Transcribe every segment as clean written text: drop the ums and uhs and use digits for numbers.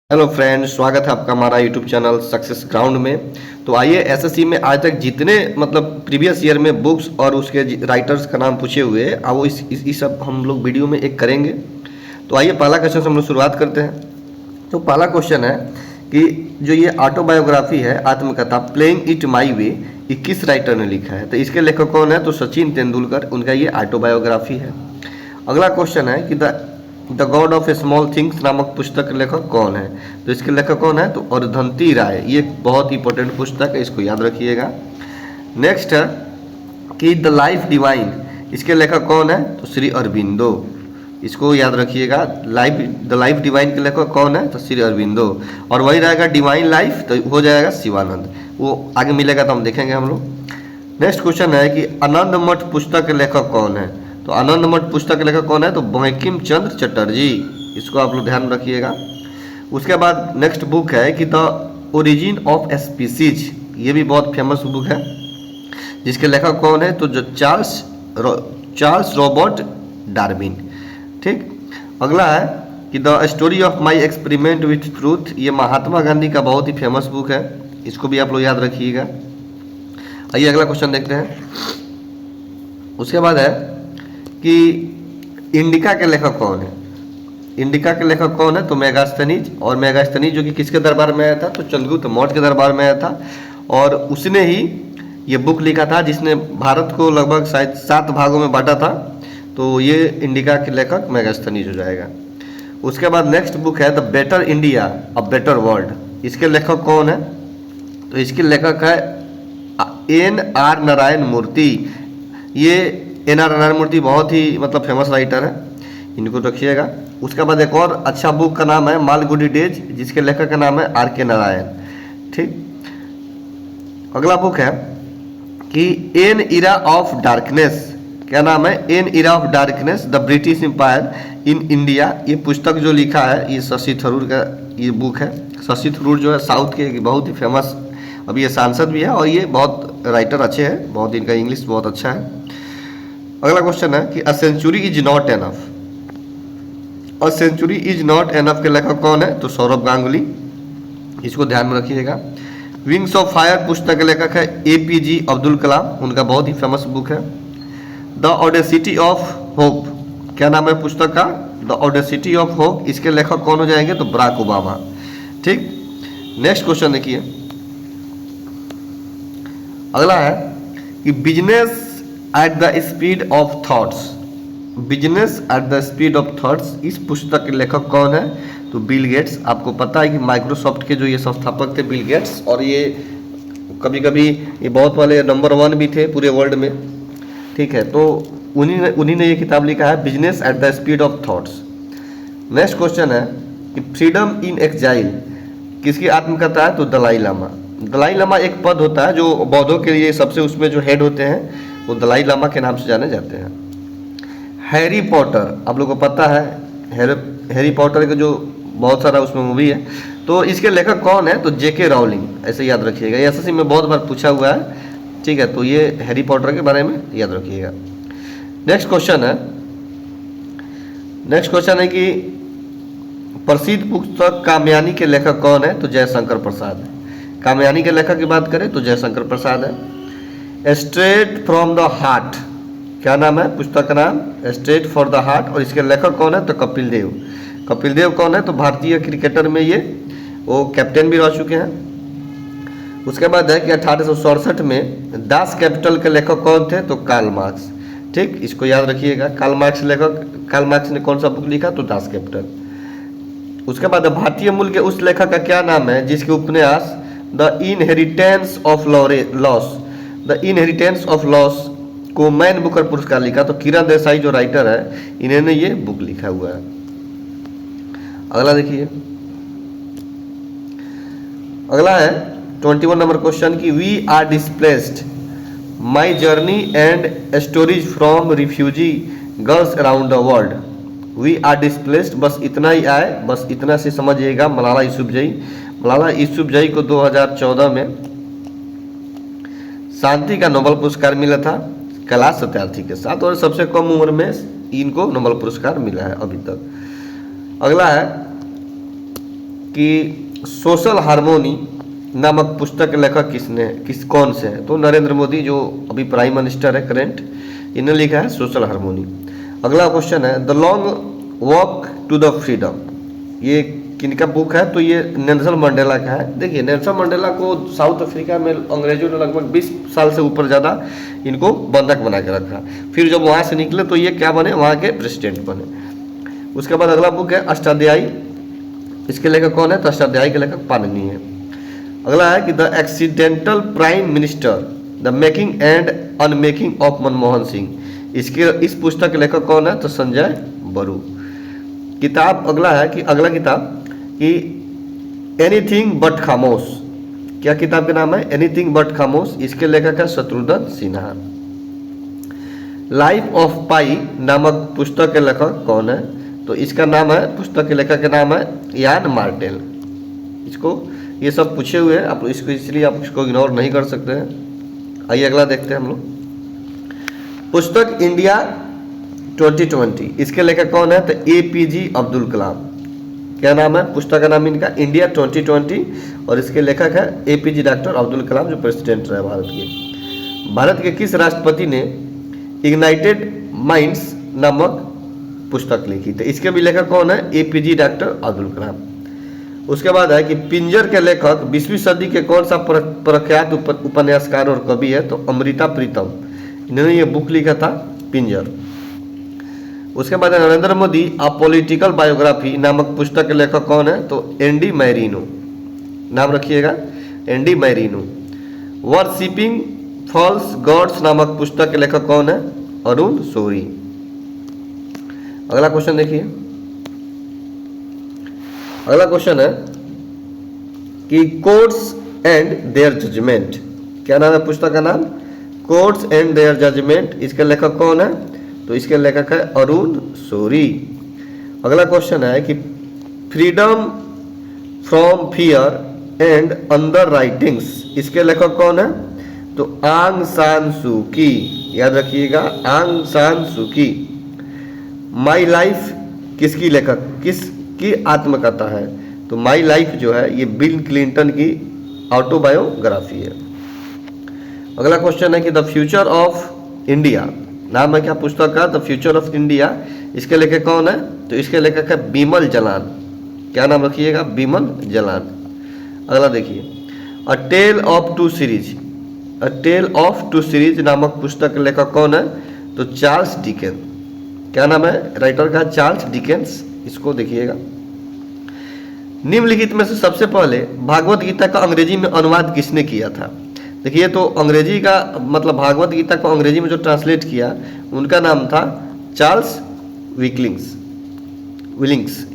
Hello friends, स्वागत है आपका हमारा यूट्यूब चैनल सक्सेस ग्राउंड में। तो आइए एसएससी में आज तक जितने प्रीवियस ईयर में बुक्स और उसके राइटर्स का नाम पूछे हुए हैं, अब वो इस सब हम लोग वीडियो में एक करेंगे। तो आइए पहला क्वेश्चन से हम लोग शुरुआत करते हैं। तो पहला क्वेश्चन है कि जो ये ऑटोबायोग्राफी है, आत्मकथा प्लेइंग इट माई वे, ये किस राइटर ने लिखा है? तो इसके लेखक कौन है? तो सचिन तेंदुलकर, उनका ये ऑटोबायोग्राफी है। अगला क्वेश्चन है कि the God of small things नामक पुस्तक के लेखक कौन है? तो इसके लेखक कौन है? तो अरुंधति राय। ये बहुत इंपॉर्टेंट पुस्तक है, इसको याद रखिएगा। नेक्स्ट है कि द लाइफ डिवाइन, इसके लेखक कौन है? तो श्री अरबिंदो, इसको याद रखिएगा। द लाइफ डिवाइन के लेखक कौन है? तो श्री अरबिंदो। और वही रहेगा डिवाइन लाइफ, तो हो जाएगा शिवानंद। वो आगे मिलेगा तो हम देखेंगे हम लोग। नेक्स्ट क्वेश्चन है कि आनंद मठ पुस्तक के लेखक कौन है? तो आनंद मठ पुस्तक के लेखक कौन है? तो बंकिम चंद्र चटर्जी, इसको आप लोग ध्यान रखिएगा। उसके बाद नेक्स्ट बुक है कि द ओरिजिन ऑफ स्पीसीज, ये भी बहुत फेमस बुक है, जिसके लेखक कौन है? तो जो चार्ल्स रॉबर्ट डार्विन। ठीक। अगला है कि the story of my experiment with truth, ये महात्मा गांधी का बहुत ही फेमस बुक है, इसको भी आप लोग याद रखिएगा। आइए अगला क्वेश्चन देखते हैं। उसके बाद है कि इंडिका के लेखक कौन है? इंडिका के लेखक कौन है? तो मेगास्थनीज। और मेगास्थनीज जो कि किसके दरबार में आया था? तो चंद्रगुप्त मौर्य के दरबार में आया था, और उसने ही ये बुक लिखा था जिसने भारत को लगभग शायद 7 भागों में बांटा था। तो ये इंडिका के लेखक मेगास्थनीज हो जाएगा। उसके बाद नेक्स्ट बुक है the better India a better world, इसके लेखक कौन है? तो इसके लेखक है NR नारायण मूर्ति। ये NR नारायण मूर्ति बहुत ही फेमस राइटर है, इनको रखिएगा। उसके बाद एक और अच्छा बुक का नाम है मालगुडी डेज, जिसके लेखक का नाम है RK नारायण। ठीक। अगला बुक है कि एन इरा ऑफ डार्कनेस, क्या नाम है? An era of darkness the British empire in India. ये पुस्तक जो लिखा है ये शशि थरूर का ये बुक है। शशि थरूर जो है साउथ के बहुत ही फेमस, अभी ये सांसद भी है, और ये बहुत राइटर अच्छे हैं, बहुत इनका इंग्लिश बहुत अच्छा है। अगला क्वेश्चन है कि a century is not enough, a century is not enough के लेखक कौन है? तो सौरभ गांगुली, इसको ध्यान में रखिएगा। विंग्स ऑफ फायर पुस्तक के लेखक है APJ अब्दुल कलाम, उनका बहुत ही फेमस बुक है। द ऑडेसिटी ऑफ होप, क्या नाम है पुस्तक का? द ऑडेसिटी ऑफ होप, इसके लेखक कौन हो जाएंगे? तो बराक ओबामा। ठीक। नेक्स्ट क्वेश्चन देखिए। अगला है कि business at the speed of thoughts, business at the speed of thoughts, इस पुस्तक के लेखक कौन है? तो बिल गेट्स। आपको पता है कि माइक्रोसॉफ्ट के जो ये संस्थापक थे बिल गेट्स, और ये कभी कभी ये बहुत वाले नंबर 1 भी थे पूरे वर्ल्ड में। ठीक है, तो उन्हीं ने ये किताब लिखा है business at the speed of thoughts. Next question है कि फ्रीडम इन एक्जाइल, किसकी आत्मकथा है? तो दलाई लामा। दलाई लामा एक पद होता है जो बौद्धों के लिए सबसे उसमें जो हेड होते हैं, वो दलाई लामा के नाम से जाने जाते हैं। हैरी पॉटर, आप लोगों को पता है हैरी पॉटर का जो बहुत सारा उसमें मूवी है, तो इसके लेखक कौन है? तो JK राउलिंग, ऐसे याद रखिएगा। ये SSC में बहुत बार पूछा हुआ है। ठीक है, तो ये हैरी पॉटर के बारे में याद रखिएगा। नेक्स्ट क्वेश्चन है कि प्रसिद्ध पुस्तक कामयानी के लेखक कौन है? तो जयशंकर प्रसाद। कामयानी के लेखक की बात करें तो जयशंकर प्रसाद है। स्ट्रेट फ्रॉम द हार्ट, क्या नाम है पुस्तक का नाम? Straight for the heart. और इसके लेखक कौन है? तो कपिल देव। कपिल देव कौन है? तो भारतीय क्रिकेटर में ये वो कैप्टन भी रह चुके हैं। उसके बाद है कि 1867 में दास कैपिटल के लेखक कौन थे? तो कार्ल मार्क्स। ठीक, इसको याद रखिएगा। कार्ल मार्क्स ने कौन सा बुक लिखा? तो दास कैपिटल। उसके बाद भारतीय मूल के उस लेखक का क्या नाम है जिसके उपन्यास the inheritance of loss, the inheritance of loss को मैन बुकर पुरस्कार लिखा? तो किरण देसाई जो राइटर है, इन्होंने ये बुक लिखा हुआ है। अगला देखिए। अगला है 21 नंबर क्वेश्चन कि we are displaced my journey and stories from refugee girls around the world. We are displaced, बस इतना ही आए, बस इतना से समझिएगा। मलाला यूसुफजई को 2014 में शांति का नोबेल पुरस्कार मिला था कैलाश सत्यार्थी के साथ, और सबसे कम उम्र में इनको नोबेल पुरस्कार मिला है अभी तक। अगला है कि सोशल हार्मोनी नामक पुस्तक के लेखक कौन से हैं? तो नरेंद्र मोदी, जो अभी प्राइम मिनिस्टर है करेंट, इन्होंने लिखा है सोशल हार्मोनी। अगला क्वेश्चन है the long walk to the freedom, ये किनका बुक है? तो ये नेल्सन मंडेला का है। देखिए नेल्सन मंडेला को साउथ अफ्रीका में अंग्रेजों ने लगभग 20 साल से ऊपर ज़्यादा इनको बंधक बना के रखा। फिर जब वहाँ से निकले तो ये क्या बने? वहाँ के प्रेसिडेंट बने। उसके बाद अगला बुक है अष्टाध्यायी, इसके लेखक कौन है? तो अष्टाध्यायी के लेखक पाणिनि है। अगला है कि the accidental prime minister, the making and unmaking of Manmohan Singh, इस पुस्तक के लेखक कौन है? तो संजय बरू। किताब अगला है कि अगला किताब कि एनीथिंग बट खामोश, क्या किताब का नाम है? एनीथिंग बट खामोश, इसके लेखक है शत्रुघ्न सिन्हा। लाइफ ऑफ पाई नामक पुस्तक के लेखक कौन है? तो इसका नाम है, पुस्तक के लेखक का नाम है यान मार्टेल। इसको ये सब पूछे हुए हैं आप इसको, इसलिए आप इसको इग्नोर नहीं कर सकते हैं। आइए अगला देखते हैं हम लोग। पुस्तक इंडिया 2020, इसके लेखक कौन है? तो APJ अब्दुल कलाम। क्या नाम है? पुस्तक का नाम इनका इंडिया 2020 और इसके लेखक है APJ डॉक्टर अब्दुल कलाम, जो प्रेसिडेंट रहे भारत के। भारत के किस राष्ट्रपति ने इग्नाइटेड माइंड्स नामक पुस्तक लिखी? तो इसके भी लेखक कौन है? APJ doctor Abdul Kalam. उसके बाद है कि पिंजर के लेखक 20वीं सदी के कौन सा प्रख्यात उपन्यासकार और कवि है? तो अमृता प्रीतम, इन्होंने ये बुक लिखा था पिंजर। उसके बाद Narendra Modi a political biography नामक पुस्तक के लेखक कौन है? तो ND मैरिनो, नाम रखिएगा ND Marino. Worshipping false gods नामक पुस्तक के लेखक कौन है? अरुण शौरी। अगला क्वेश्चन देखिए। अगला क्वेश्चन है कि कोर्ट्स एंड देयर जजमेंट, क्या नाम है पुस्तक का नाम? कोर्ट्स एंड देयर जजमेंट, इसके लेखक कौन है? तो इसके लेखक है अरुण शौरी। अगला क्वेश्चन है कि फ्रीडम फ्रॉम फियर एंड अंदर राइटिंग्स, इसके लेखक कौन है? तो आंग सान सू की, याद रखिएगा आंग सान सू की। माई लाइफ किसकी लेखक, किसकी आत्मकथा है? तो माई लाइफ जो है ये बिल क्लिंटन की ऑटोबायोग्राफी है। अगला क्वेश्चन है कि द फ्यूचर ऑफ इंडिया, नाम है क्या पुस्तक का? द फ्यूचर ऑफ इंडिया, इसके लेखक कौन है? तो इसके लेखक है बिमल जलान। क्या नाम रखिएगा? बिमल जलान। अगला देखिए a tale of two cities, a tale of two cities नामक पुस्तक के लेखक कौन है? तो चार्ल्स डिकेंस। क्या नाम है राइटर का? Charles Dickens. इसको देखिएगा। निम्नलिखित में से सबसे पहले भागवत गीता का अंग्रेजी में अनुवाद किसने किया था? देखिए तो अंग्रेजी का मतलब भागवत गीता को अंग्रेजी में जो ट्रांसलेट किया उनका नाम था चार्ल्स विलिंग्स,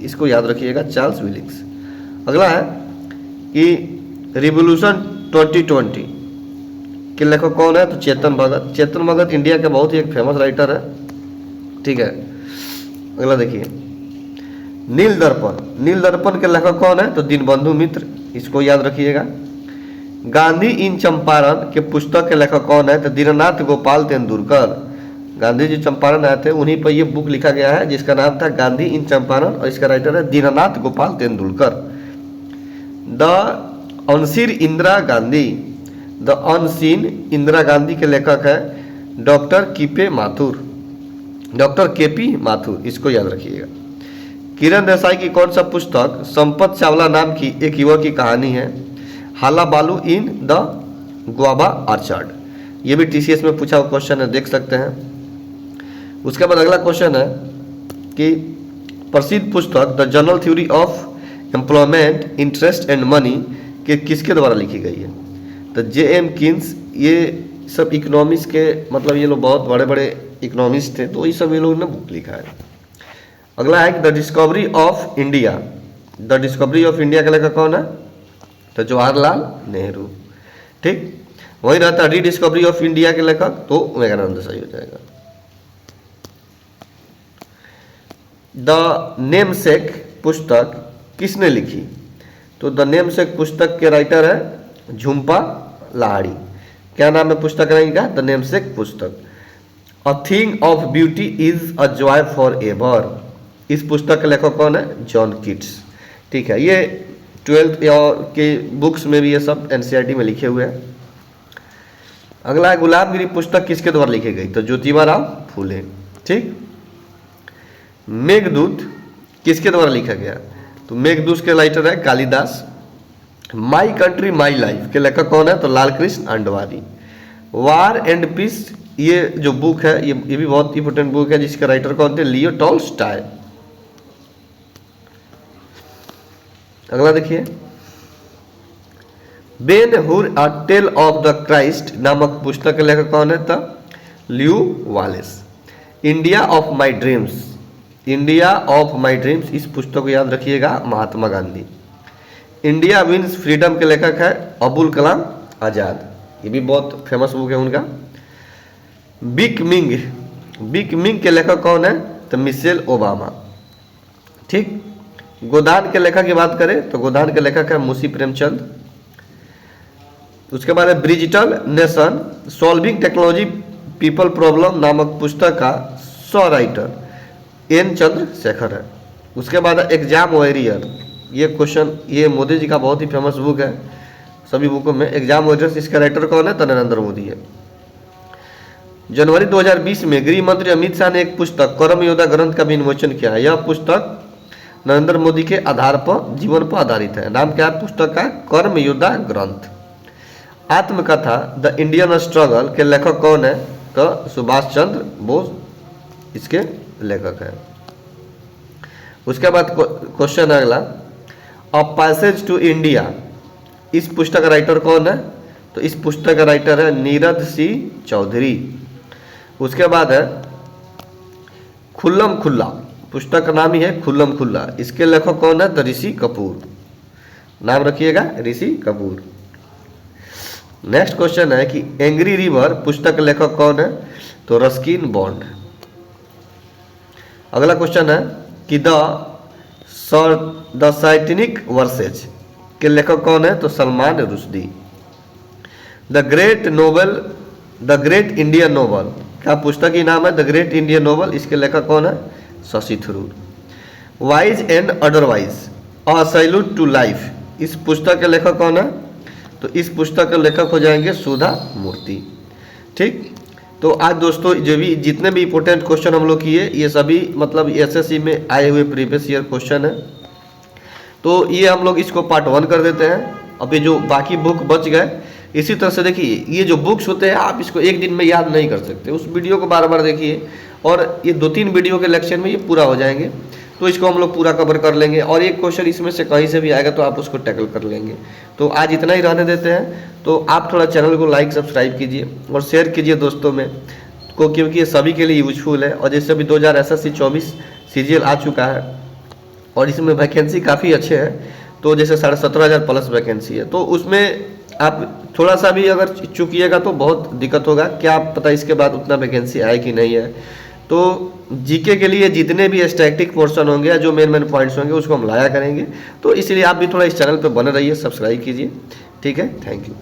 इसको याद रखिएगा चार्ल्स विलिंग्स। अगला है कि रिवॉल्यूशन 2020 के लेखक कौन है? तो चेतन भगत। चेतन भगत इंडिया के बहुत ही एक फेमस राइटर है, ठीक है। अगला देखिए नील दर्पण के लेखक कौन है? तो दीनबंधु मित्र, इसको याद रखिएगा। गांधी इन चंपारण के पुस्तक के लेखक कौन है? तो दीननाथ गोपाल तेंदुलकर। गांधी जी चंपारण आए थे, उन्हीं पर यह बुक लिखा गया है जिसका नाम था गांधी इन चंपारण और इसका राइटर है Deenanath Gopal Tendulkar. The unseen Indira Gandhi, the unseen Indira Gandhi के लेखक है डॉक्टर केपी माथुर, इसको याद रखिएगा। किरण देसाई की कौन सा पुस्तक संपत चावला नाम की एक युवक की कहानी है? हाला बालू इन द गुआवा आर्चर्ड, ये भी TCS में पूछा हुआ क्वेश्चन है, देख सकते हैं। उसके बाद अगला क्वेश्चन है कि प्रसिद्ध पुस्तक the general theory of employment interest and money के किसके द्वारा लिखी गई है? तो JM कीन्स, ये सब इकोनॉमिक्स के मतलब ये लोग बहुत बड़े बड़े इकोनॉमिस्ट थे, तो ये सब ये लोगों ने बुक लिखा है। अगला है कि the discovery of India, the discovery of India का लेखक कौन है? तो जवाहरलाल नेहरू, ठीक। वही रहता है रीडिस्कवरी ऑफ इंडिया के लेखक, तो विवेकानंद सही हो जाएगा। द नेमसेक पुस्तक किसने लिखी? तो द नेमसेक पुस्तक के राइटर है झुम्पा लाहिड़ी। क्या नाम है पुस्तक का? द नेमसेक पुस्तक। A thing of beauty is a joy for ever, इस पुस्तक के लेखक कौन है? जॉन कीट्स, ठीक है। ये ट्वेल्थ और के बुक्स में भी ये सब एनसीईआरटी में लिखे हुए हैं। अगला है गुलाबगिरी पुस्तक किसके द्वारा लिखी गई? तो ज्योतिबा राव फूले। ठीक। मेघदूत किसके द्वारा लिखा गया? तो मेघदूत के राइटर है Kalidas. My country my life के लेखक कौन है? तो Lal Krishna Advani. War and piece ये जो बुक है ये भी बहुत इंपोर्टेंट बुक है, जिसके राइटर कौन थे? Leo Tolstoy. अगला देखिए, Ben Hur a tale of the Christ नामक पुस्तक के लेखक कौन है? तो Lew Wallace. India of my dreams, India of my dreams इस पुस्तक को याद रखिएगा, Mahatma Gandhi. India wins freedom के लेखक है अबुल कलाम आजाद, ये भी बहुत फेमस बुक है उनका। बिग मिंग, बिग मिंग के लेखक कौन है? तो मिशेल ओबामा। ठीक। गोदान के लेखक की बात करें तो गोदान के लेखक है मुंशी प्रेमचंद। उसके बाद है Bridgital nation solving technology people problem नामक पुस्तक का सौ राइटर एन चंद्रशेखर है। उसके बाद है एग्जाम वॉरियर, ये क्वेश्चन ये मोदी जी का बहुत ही फेमस बुक है सभी बुकों में। एग्जाम वॉरियर्स इसका राइटर कौन है? तो नरेंद्र मोदी है। जनवरी 2020 में गृह मंत्री अमित शाह ने एक पुस्तक कर्म योद्धा ग्रंथ का भी विमोचन किया है। यह पुस्तक नरेंद्र मोदी के आधार पर जीवन पर आधारित है। नाम क्या है पुस्तक का? कर्म योद्धा ग्रंथ। आत्मकथा द इंडियन स्ट्रगल के लेखक कौन है? तो सुभाष चंद्र बोस इसके लेखक है। उसके बाद क्वेश्चन अगला, अ पैसेज टू इंडिया इस पुस्तक का राइटर कौन है? तो इस पुस्तक का राइटर है नीरज सिंह चौधरी। उसके बाद है खुल्लम खुल्ला, पुस्तक का नाम ही है खुल्लम खुल्ला, इसके लेखक कौन है? तो ऋषि कपूर। नाम रखिएगा ऋषि कपूर। नेक्स्ट क्वेश्चन है कि एंग्री रिवर पुस्तक का लेखक कौन है? तो रस्किन बॉन्ड। अगला क्वेश्चन है कि द साइटेनिक वर्सेज के लेखक कौन है? तो Salman Rushdie. The great Indian novel का पुस्तक ही नाम है द ग्रेट इंडियन नोवेल, इसके लेखक कौन है? Shashi Tharoor. Wise and otherwise a salute to life इस पुस्तक के लेखक कौन है? तो इस पुस्तक के लेखक हो जाएंगे सुधा मूर्ति। ठीक। तो आज दोस्तों जो भी जितने भी इंपोर्टेंट क्वेश्चन हम लोग किए ये सभी मतलब एसएससी में आए हुए प्रीवियस ईयर क्वेश्चन है। तो ये हम लोग इसको पार्ट 1 कर देते हैं। अभी जो बाकी बुक बच गए इसी तरह से देखिए, ये जो बुक्स होते हैं आप इसको एक दिन में याद नहीं कर सकते, उस वीडियो को बार बार देखिए और ये 2-3 वीडियो के लेक्चर में ये पूरा हो जाएंगे। तो इसको हम लोग पूरा कवर कर लेंगे और एक क्वेश्चन इसमें से कहीं से भी आएगा तो आप उसको टैकल कर लेंगे। तो आज इतना ही रहने देते हैं। तो आप थोड़ा चैनल को लाइक सब्सक्राइब कीजिए और शेयर कीजिए दोस्तों में को, क्योंकि ये सभी के लिए यूजफुल है। और जैसे अभी 2000 SSC 24 सीजीएल आ चुका है और इसमें वैकेंसी काफ़ी अच्छे हैं, तो जैसे 17,500 प्लस वैकेंसी है, तो उसमें आप थोड़ा सा भी अगर चूकिएगा तो बहुत दिक्कत होगा, क्या पता इसके बाद उतना वैकेंसी आए कि नहीं है। तो जीके के लिए जितने भी स्टैटिक पोर्शन होंगे या जो मेन पॉइंट्स होंगे उसको हम लाया करेंगे। तो इसलिए आप भी थोड़ा इस चैनल पर बने रहिए, सब्सक्राइब कीजिए। ठीक है, थैंक यू।